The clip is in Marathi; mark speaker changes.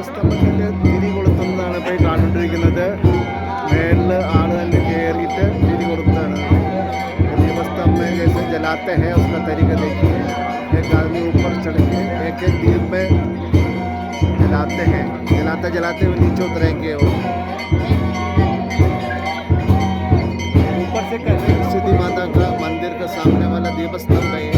Speaker 1: ദീപസ്തംഭത്തിൽ തിരി കൊളുത്തുന്നതാണ് ഇപ്പോൾ കാണുകൊണ്ടിരിക്കുന്നത്. മേളിൽ ആള് തന്നെ കയറിയിട്ട് തിരി കൊടുത്താണ്. दीपस्तंभ में जैसे जलाते हैं उसका तरीका देखिए। एक आदमी ऊपर चढ़ के एक एक दीप में जलाते हैं, जलाते जलाते हुए नीचे उतरेंगे। वो ऊपर से कहते हैं सिद्धि माता का मंदिर का सामने वाला दीपस्तंभ है।